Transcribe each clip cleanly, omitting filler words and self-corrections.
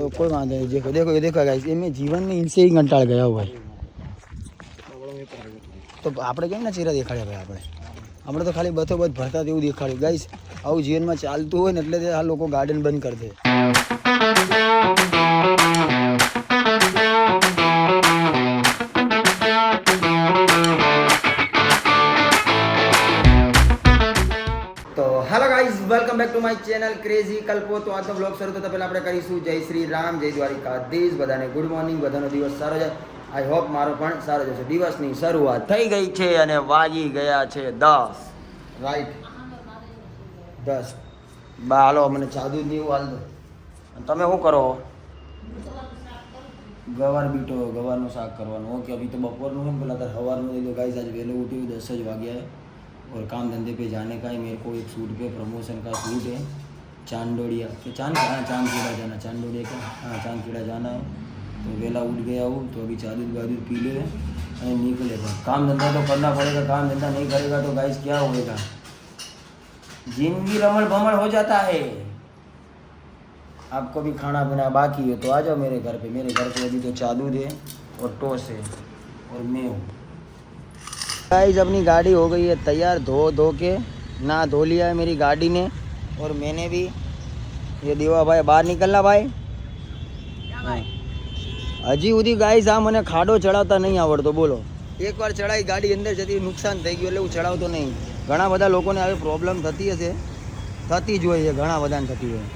तो कोई बात नहीं। देखो देखो ये देखो गाइस, ये मैं जीवन में इनसे ही कंटाळ गया हूँ भाई। तो આપણે કેમ ના ચહેરા દેખાડ્યા ભાઈ? આપણે તો ખાલી બથો બધ ભરતા તેવું દેખાડ્યું ગાઈસ. આવું જીવનમાં ચાલતું હોય ને એટલે આ લોકો ગાર્ડન બંધ કરી દે. તો hello guys, welcome back to my channel crazy Kalpo. તો આજનો બ્લોગ શરૂ થતાં પહેલાં આપણે કરીશું જય શ્રી રામ, જય દ્વારિકાધીશ. બધાને ગુડ મોર્નિંગ, બધાનો દિવસ સારો જાય. આઈ હોપ મારો પણ સારો જશે. દિવસની શરૂઆત થઈ ગઈ છે અને વાગી ગયા છે 10 રાઈટ 10. બા હાલો મને ચાદુ જ નહીં હાલ દો. તમે શું કરો? ગવાર બીટો, ગવારનું શાક કરવાનું. ઓકે, અભી તો બપોરનું है, बोला था सवारનું दे दो गाइस. आज वेले उठी 10 बजे है और काम धंधे पे जाने का है मेरे को. एक सूट पे प्रमोशन का सूट है, चांदोड़िया के चांदखेड़ा जाना. चांदोड़िया का हाँ, चांदखेड़ा जाना है. तो वेला उठ गया हूँ, तो अभी चादू वादू पी ले और निकलेगा. काम धंधा तो करना पड़ेगा. काम धंधा नहीं करेगा तो गाइस क्या होएगा? जिंदगी रमण भमण हो जाता है. आपको भी खाना पीना बाकी है तो आ जाओ मेरे घर पे. मेरे घर पे अभी तो चादू है और टोस है और मैं हूँ. गाइस अपनी गाड़ी हो गई है तैयार. धो के ना धो लिया है मेरी गाड़ी ने. और मैंने भी. ये देवा भाई બહાર निकलना भाई. હજી સુધી ગાઈસ આ મને ખાડો ચડાવતા નહીં આવડતો. બોલો, એકવાર ચડાઈ ગાડી અંદર જતી નુકસાન થઈ ગયું એટલે હું ચડાવતો નહીં. ઘણા બધા લોકોને આવી પ્રોબ્લેમ થતી હશે, થતી જ હોય છે, ઘણા બધાને થતી હોય.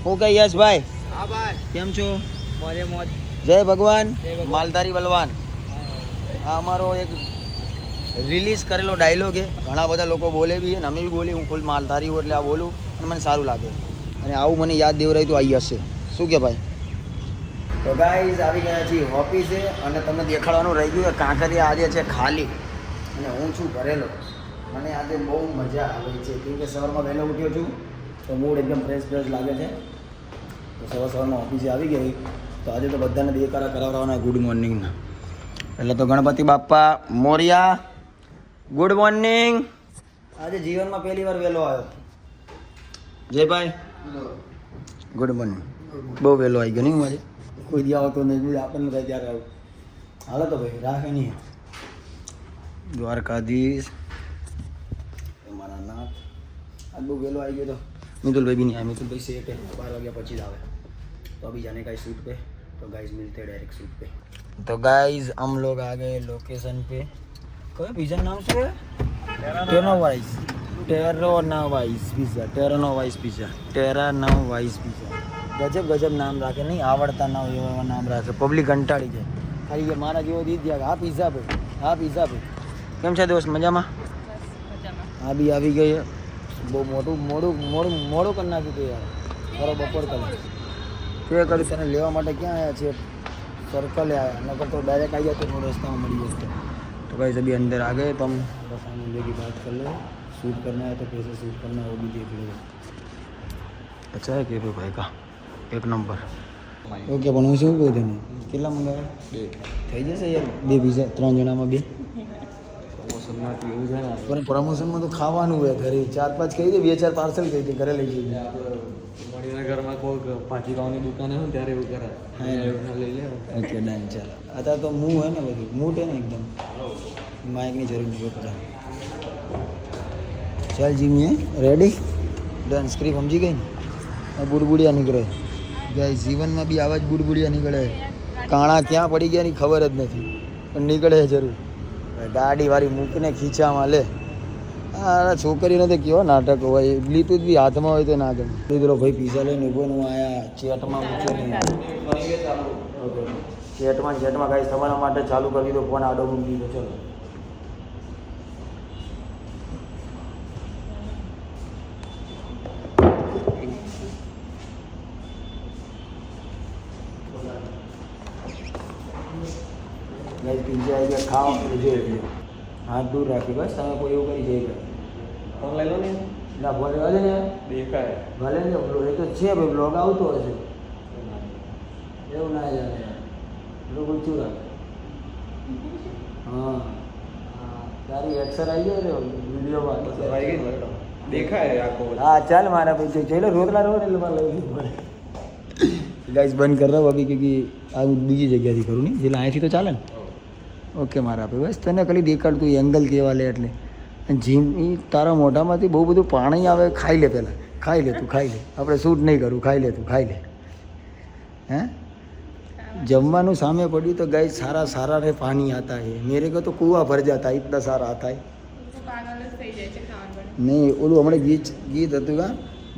હું કહે યશભાઈ? હા ભાઈ, કેમ છો? મોજે મોજ. જય ભગવાન. માલધારી બલવાન. આ અમારો એક રિલીઝ કરેલો ડાયલોગ છે. ઘણા બધા લોકો બોલે બી છે ને અમે બી બોલી. હું ફૂલ માલધારી હું એટલે આ બોલું અને મને સારું લાગે. અને આવું મને યાદ દેવરાય તો આવી હશે. શું કે ભાઈ? તો ગાઈઝ આવી ગયા છીએ ઓફિસે અને તમને દેખાડવાનું રહી ગયું કે કાંકરિયા આજે છે ખાલી અને હું છું ભરેલો. મને આજે બહુ મજા આવે છે કેમ કે સવારમાં વહેલો ઉઠ્યો છું તો મૂડ એકદમ ફ્રેશ લાગે છે. તો સવારમાં ઓફિસે આવી ગઈ તો આજે તો બધાને દેખાડા કરાવવાના ગુડ મોર્નિંગના. એટલે તો ગણપતિ બાપ્પા મોર્યા, ગુડ મોર્નિંગ. આજે જીવનમાં પહેલી વાર વહેલો આવ્યો. Jaybhai good morning. બહુ વહેલો આવી ગયો નહીં હું આજે. કોઈ દી આવતો નહીં, આપણને થાય ત્યારે આવું. હાલો તો ભાઈ રાખે નહીં. દ્વારકાધીશ મારા નાથ. આજ બહુ વહેલો આવી ગયો તો મિતુલભાઈ બી નહીં આવે. મિતુલભાઈ સેટ 12 વાગ્યા પછી જ આવે. तो अभी जाने का है शूट पे. तो गाइस मिलते हैं डायरेक्ट शूट पे. तो गाइस हम लोग आ गए लोकेशन पे. कोई पिज़्ज़ा नाम से है टेरानोवाइस पिज़्ज़ा. टेरानोवाइस पिज़्ज़ा. ગજબ નામ રાખે. નહીં આવડતા ના હોય એવા નામ રાખે. પબ્લિક કંટાળી જાય. ખાલી મારા જેવો દીધ ગયા હા પિઝા ભાઈ. કેમ છે દોસ્ત? મજામાં? હા બી આવી ગઈ. બહુ મોડું કરી નાખ્યું હતું યાર. બરો બપોર કરી તે કર્યું. તને લેવા માટે ક્યાં આવ્યા છે? સર્કલે આવ્યા. નકર તો ડાયરેક્ટ આવી જાય તો રસ્તામાં મળી જશે. तो भाई अभी अंदर आ गए तो हम बस मुझे की बात कर लो. शूट करना है तो कैसे शूट करना है वो भी देख लो. अच्छा है કે ભાઈ કા એક નંબર. ઓકે પણ હું શું કહું તને? કેટલા મંગાવ્યા? 2 થઈ જશે યાર. 2 પીઝા 3 જણામાં 2. પ્રમોશનમાં તો એવું છે ને. પણ પ્રમોશનમાં તો ખાવાનું હોય. ઘરે 4-5 કહી દે, 2-4 પાર્સલ કહી દે, ઘરે લઈ જઈએ. મણિનગરમાં કોઈ પાચીકાઓની દુકાન હોય ને ત્યારે એવું કરે. હા લઈ લે. Okay done. ચાલો અત્યારે તો મૂ હોય ને બધું મૂટ હે ને એકદમ. માઇકની જરૂર નહીં બધા. ચાલ જીમી રેડી ડન. સ્ક્રિપ્ટ સમજી ગઈ ને? બુડબુડિયા નીકળે ગાઈસ. જીવનમાં બી આવા જ બુડબુડિયા નીકળે. કાણા ક્યાં પડી ગયા ની ખબર જ નથી પણ નીકળે જરૂર. ગાડીવાળી મૂકીને ખીચામાં લે. હા છોકરીને તો કેવો નાટક હોય. બ્લૂટૂથ બી હાથમાં હોય તો ના ગમે. લીધો ભાઈ પીઝા લઈને ઉભો હું આયા ચેટમાં મૂક્યો નહીં. ઓકે ચેટમાં ગાઈસ તમારા માટે ચાલુ કરી દીધો. ફોન આડો મૂકી દીધો. ચલો પિઝા આવી ગયા. ખાવા જોઈએ હાથ દૂર રાખી બસ. તમે કોઈ એવું કરી જઈ ગયા ફોન લઈ લો ને. ના ફોન લેવા ને દેખાય ભલે ને. એ તો છે ભાઈ બ્લોગ આવતો હશે એવું ના જાણે. લોકો શું રાખે? હા તારી એક્સર આવી જાય ને વિડીયોમાં દેખાય આખો. હા ચાલ મારા ભાઈ જોઈ લો. રોતલા રોડ એટલે મારે લઈ પડે. गाइस बंद कर रहा हूँ अभी क्योंकि આ હું બીજી જગ્યાથી કરું નહીં જેટલા અહીંથી તો ચાલે ને ઓકે મારા આપે બસ તને ખાલી દેખાડતું એંગલ કેવા લે એટલે જીમ એ તારા મોઢામાંથી બહુ બધું પાણી આવે ખાઈ લે પહેલાં ખાઈ લે તું ખાઈ લે આપણે શૂટ નહીં કરું ખાઈ લે તું ખાઈ લે હે जमवानु सामे पड़ी तो गाइस सारा सारा रे पानी आता है मेरे को तो कुआं भर जाता है इतना सारा आता है नहीं ओलू हमारे गीत હતું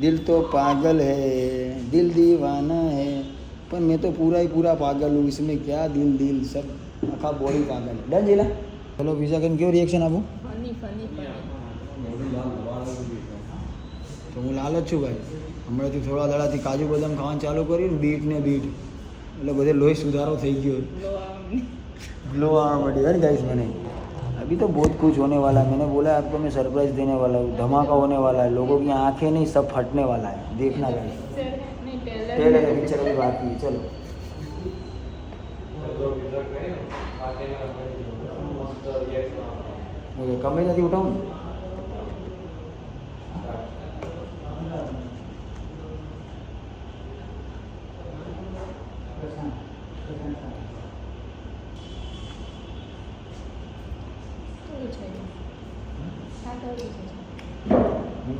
दिल तो पागल है दिल दीवाना है पर मैं तो पूरा ही पूरा पागल हूँ इसमें क्या दिल दिल सब आखा बॉडी पागल है डन जिला चलो पिज़्ज़ा कन क्यों रिएक्शन आपू तो હું લાલચ છું ભાઈ હમણાંથી થોડા દાડાથી કાજુ બદામ ખાવાનું ચાલુ કર્યું ને બીટ ને બીટ એટલે બધે લોહી सुधारो થઈ ગયો ग्लो आना पड़ी है गाइस मैंने अभी तो बहुत कुछ होने वाला है मैंने बोला आपको मैं सरप्राइज देने वाला हूँ धमाका होने वाला है लोगों की आंखें नहीं सब फटने वाला है देखना गाइस ट्रेलर पिक्चर अभी बाकी है चलो ओके कमी नहीं उठाऊँ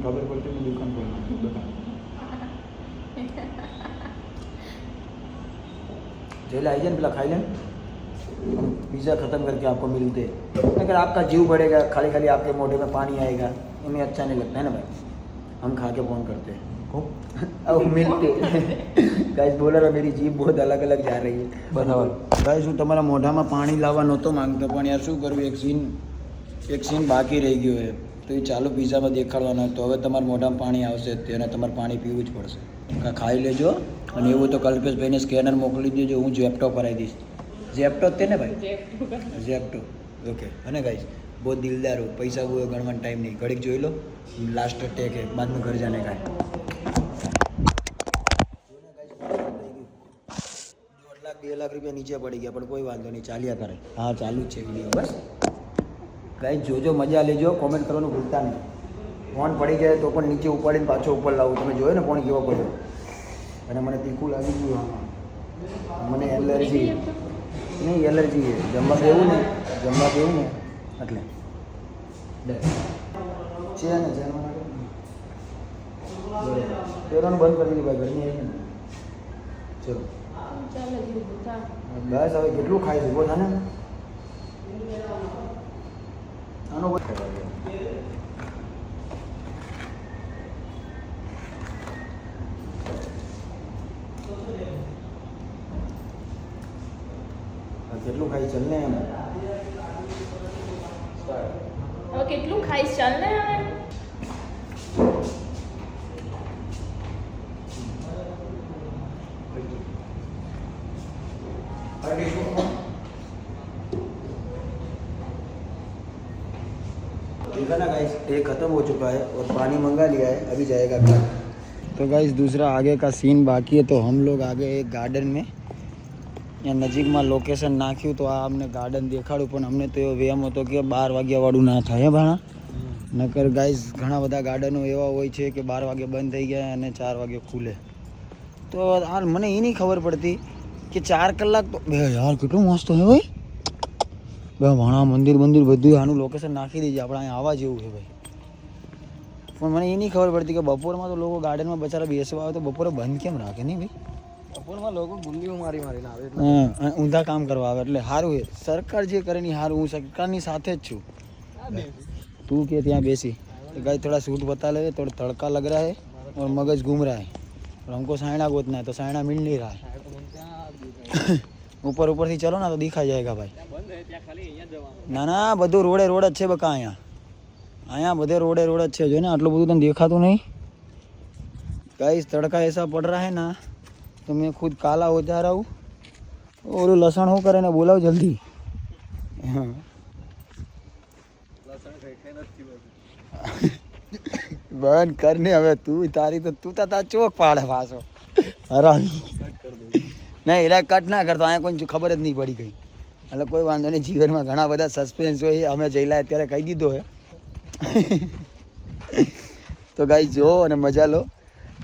खबर पड़ती मैं दुकान खोलना दुकान जेल आई जाए पहला खाई लें हम पिज़्ज़ा ख़त्म करके आपको मिलते अगर आपका जीव बढ़ेगा खाली खाली आपके मोढ़े में पानी आएगा इन्हें अच्छा नहीं लगता है ना भाई हम खा के फ़ोन करते हैं अब मिलते गाइस बोला रहा मेरी जीभ बहुत अलग अलग जा रही है बताओ गाइस હું તમારા મોઢામાં પાણી લાવવા નહોતો માંગતો પણ યાર શું કરું એક સીન બાકી રહી ગયો છે તો એ ચાલુ પિઝામાં દેખાડવાનો તો હવે તમારા મોઢામાં પાણી આવશે તેને તમારે પાણી પીવું જ પડશે ખાઈ લેજો અને એવું તો કલ્પેશભાઈને સ્કેનર મોકલી દેજો હું જેપ્ટો કરાવી દઈશ જેપ્ટો જ તે ને ભાઈ જેપ્ટો ઓકે અને ગાઈસ બહુ દિલદાર હો પૈસા वो ગણવાનો ટાઈમ નહીં ઘડીક જોઈ લો લાસ્ટ ટેક है बाद में घर जाने का है 2 લાખ રૂપિયા નીચે પડી ગયા પણ કોઈ વાંધો નહીં ચાલ્યા કરે હા ચાલુ જ છે વિડીયો બસ ગાઈસ જોજો મજા લેજો કોમેન્ટ કરવાનું ભૂલતા નહીં ફોન પડી જાય તો પણ નીચે ઉપાડીને પાછો ઉપર લાવું તમે જોયો ને ફોન કેવો પડ્યો અને મને તીખું લાગી ગયું મને એલર્જી નહીં એલર્જી છે જમવા દેવું ને એટલે છે ને પેરોનું બંધ કરી દીધું ભાઈ ઘરની આવી ને ચલો બસ હવે કેટલું ખાઈ શકો થાને આનો કેટલું ખાઈ ચાલ ને એમ હવે કેટલું ખાઈશ ચાલ ને હવે देखा ना गाइस टेक खत्म हो चुका है और पानी मंगा लिया है अभी जाएगा घर तो गाइस दूसरा आगे का सीन बाकी है तो हम लोग आगे एक गार्डन में यहाँ नजीक में लोकेशन नाख्યું તો આ અમને ગાર્ડન દેખાડ્યું પણ અમને તો એવો વહેમ હતો કે 12 વાગ્યાવાળું ના થાય ભાણા નકર ગાઈસ ઘણા બધા ગાર્ડનો એવા હોય છે કે 12 વાગે બંધ થઈ ગયા અને 4 વાગે ખુલે તો આ મને એ નહીં ખબર પડતી કે 4 કલાક તો યાર કેટલું મસ્ત હોય ભાઈ ભાણા મંદિર બધું આનું લોકેશન નાખી દેજે આપણે અહીંયા આવવા જેવું છે ભાઈ પણ મને એ નહીં ખબર પડતી કે બપોરમાં તો લોકો ગાર્ડનમાં બચારા બેસવા આવે તો બપોરે બંધ કેમ રાખે નહીં ભાઈ બપોરમાં લોકો ગુલ્લીઓ મારીને આવે હા ઊંધા કામ કરવા આવે એટલે સારું છે સરકાર જે કરે નહીં સારું હું સરકારની સાથે જ છું તું કે ત્યાં બેસી गाइस थोड़ा सूट बता ले थोड़ा तड़का लग रहा है और मगज घूम रहा है और हमको साइना गोतना है तो साइना मिल नहीं रहा है ऊपर થી चलो ना तो दिखा जाएगा भाई ના ના બધું રોડે રોડ જ છે બકા અહીંયા બધે રોડે રોડ જ છે જો ને આટલું બધું તને દેખાતું નહીં गाइस तड़का ऐसा पड़ रहा है ना तो मैं खुद काला हो जा रहा हूँ और लसन हो करे ना बोलाओ जल्दी બંધ કરને હવે તું તારી તો તું તા ચોક પાડે પાછો હરામી નહીં એલા કટ ના કરતો અહીંયા કોઈ ખબર જ નહીં પડી ગઈ એટલે કોઈ વાંધો નહીં જીવનમાં ઘણા બધા સસ્પેન્સ હોય અમે જઈલા અત્યારે કહી દીધો હે તો ગાઈસ જો અને મજા લો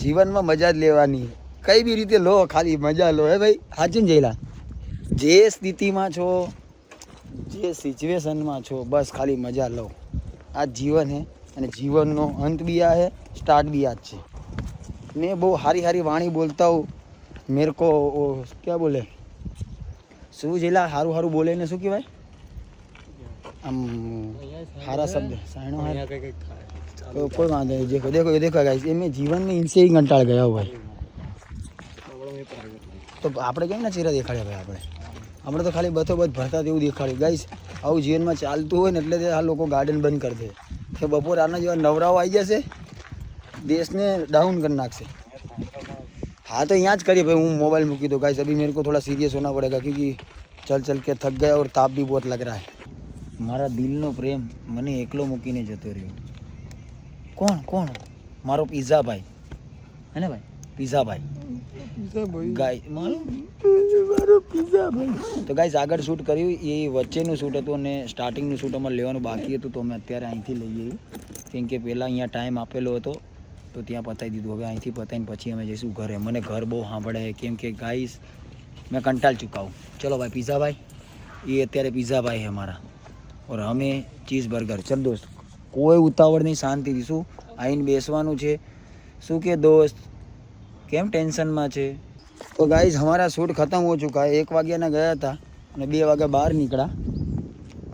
જીવનમાં મજા જ લેવાની કઈ બી રીતે લો, ખાલી મજા લો હે ભાઈ. સાચું ને જયલા? જે સ્થિતિમાં છો, જે સિચ્યુએશનમાં છો, બસ ખાલી મજા લો. આ જીવન હે અને જીવનનો અંત બી આ હે, સ્ટાર્ટ બી આ જ છે. मैं वो हारी हारी वाणी बोलता हूँ, मेरे को वो क्या बोले શું જેલા હારું હારું બોલે ને શું કહેવાય આમ હારા શબ્દ સાયણો હાર तो कोई बात नहीं. देखो देखो ये देखो गाइस, ये मैं जीवन में इनसे ही कंटाळ गया हुआ है. તો આપણે કેમ ના ચહેરા દેખાડ્યા ભાઈ? આપણે તો ખાલી બથોબથ ભરતા તેવું દેખાડ્યું. ગાઈસ આવું જીવનમાં ચાલતું હોય ને એટલે આ લોકો ગાર્ડન બંધ કરી દે કે બપોર આના જેવા નવરાઓ આવી જશે, देश ने डाउन कर नाक से. हाँ तो यहाँ करिए भाई, हूँ मोबाइल मूकी दो गाइस. अभी मेरे को थोड़ा सीरियस होना पड़ेगा क्योंकि चल चल के थक गया और ताप भी बहुत लग रहा है. मारा दिलનો પ્રેમ મને એકલો મૂકીને જતો રહ્યો. કોણ કોણ? મારો પિઝા ભાઈ હે ને ભાઈ? પિઝા ભાઈ ગાય મારો પિઝા ભાઈ. તો ગાઈસ આગળ શૂટ કર્યું, એ વચ્ચેનું શૂટ હતું અને સ્ટાર્ટિંગનું શૂટ અમારે લેવાનું બાકી હતું, તો અમે અત્યારે અહીંથી લઈએ કેમ કે પહેલાં અહીંયા ટાઈમ આપેલો હતો તો ત્યાં પતાવી દીધું. હવે અહીંથી પતાવીને પછી અમે જઈશું ઘરે. મને ઘર બહુ સાંભળે કેમ કે ગાઈસ मैं कंटाल चुका हूँ. चलो भाई पिज़्ज़ा भाई, ये અત્યારે પિઝા ભાઈ है हमारा और અમે ચીઝ બર્ગર. ચલ દોસ્ત કોઈ ઉતાવળ નહીં, શાંતિથી શું આવીને બેસવાનું છે. શું કે દોસ્ત કેમ ટેન્શનમાં છે? તો ગાઈઝ हमारा शूट ख़त्म हो चुका है. 1 વાગ્યાના ગયા હતા અને 2 વાગ્યા બહાર નીકળ્યા.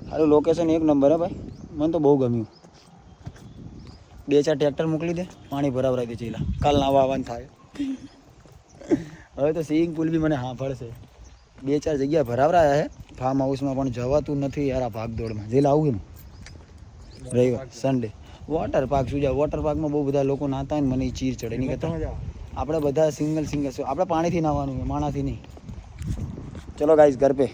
સારું લોકેશન એક નંબર હે ભાઈ, મને તો બહુ ગમ્યું. 2-4 ટ્રેક્ટર મોકલી દે, પાણી ભરાવરાઈ દે ચેલા, કાલ નાવા આવવાનું થાય. હવે તો સ્વિમિંગ પુલ બી મને હા પડશે. 2-4 જગ્યા ભરાવરાયા હે ફાર્મ હાઉસમાં, પણ જવાતું નથી યાર આ ભાગદોડમાં. જેલા આવું ને રવિવાર સન્ડે વોટર પાર્ક શું જાય? વોટર પાર્કમાં બહુ બધા લોકો નાતા હોય ને મને ચીર ચડે. નહીં કરતા આપણે બધા સિંગલ આપણે પાણીથી નાવાનું है, माणाથી नहीं. चलो गाइस घर पे.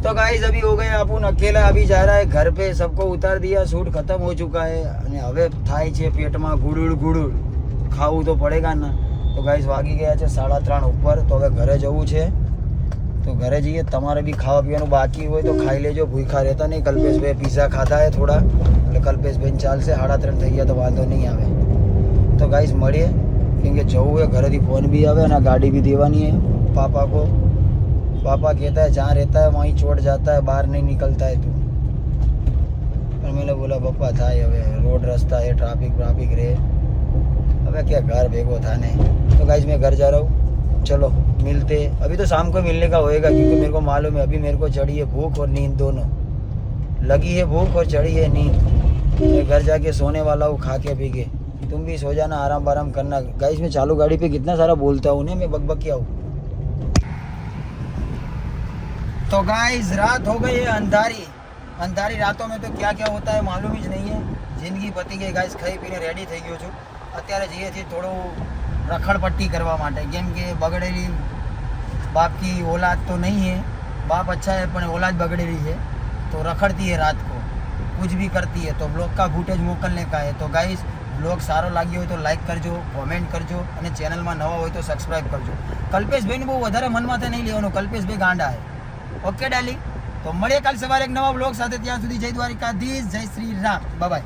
तो गाइस अभी हो गए अपन अकेला, अभी जा रहा है घर पे. सबको उतार दिया, शूट खत्म हो चुका है અને હવે થાય છે પેટમાં ગુડુડ ગુડુડ. ખાવું તો પડેગા ના. તો ગાઈસ વાગી ગયા છે 3:30 ઉપર. તો હવે ઘરે જવું છે, તો ઘરે જઈએ. તમારે બી ખાવા પીવાનું બાકી હોય તો ખાઈ લેજો, ભૂખા રહેતા નહીં. કલ્પેશભાઈ પિઝા ખાધા હે થોડા, એટલે કલ્પેશભાઈને ચાલશે. 3:30 થઈ ગયા તો વાંધો નહીં આવે. તો ગાઈસ મળીએ કેમ કે જવું है. ઘરેથી ફોન भी આવે અને ગાડી भी देवानी है पापा को. पापा कहता है जहाँ रहता है वहीं छोड़ जाता है, बाहर नहीं निकलता है तू. पर मैंने बोला पप्पा થાય હવે, रोड रास्ता है, ट्रैफिक व्राफिक रहे, अबे क्या घर भेगो था नहीं. तो गाइस मैं घर जा रहा हूँ, चलो मिलते. अभी तो शाम को मिलने का होएगा क्योंकि मेरे को मालूम है अभी मेरे को चढ़ी है भूख और नींद दोनों. लगी है भूख और चढ़ी है नींद. मैं घर जाके सोने वाला हूँ खा के पी के. तुम भी सो जाना, आराम आराम करना. गाइस मैं चालू गाड़ी पे कितना सारा बोलता हूँ ना, मैं बकबकिया हूँ. तो गाइस रात हो गई है अंधारी. अंधारी रातों में तो क्या क्या होता है मालूम ही नहीं है. जिंदगी पती गई गाइस. खाई पीने रेडी થઈ ગયો છું. અત્યારે જઈએ છીએ થોડું રખડપટ્ટી કરવા માટે કેમ કે બગડેલી बाप की औलाद तो नहीं है. बाप अच्छा है पर औलाद बगड़ेली है तो रखड़ती है रात को, कुछ भी करती है. तो ब्लॉग का फूटेज मोकलने का है. तो गाइस ब्लॉग सारो लाग्यो હોય તો લાઈક કરજો, કોમેન્ટ કરજો અને ચેનલમાં નવા હોય તો સબસ્ક્રાઇબ કરજો. કલ્પેશભાઈને બહુ વધારે મન માથે નહીં લેવાનું, કલ્પેશભાઈ ગાંડા है. ઓકે ડાર્લિંગ, તો મળીએ કાલ સવારે એક નવા બ્લોગ સાથે. ત્યાં સુધી જય દ્વારિકાધીશ, જય શ્રી રામ, બાય બાય.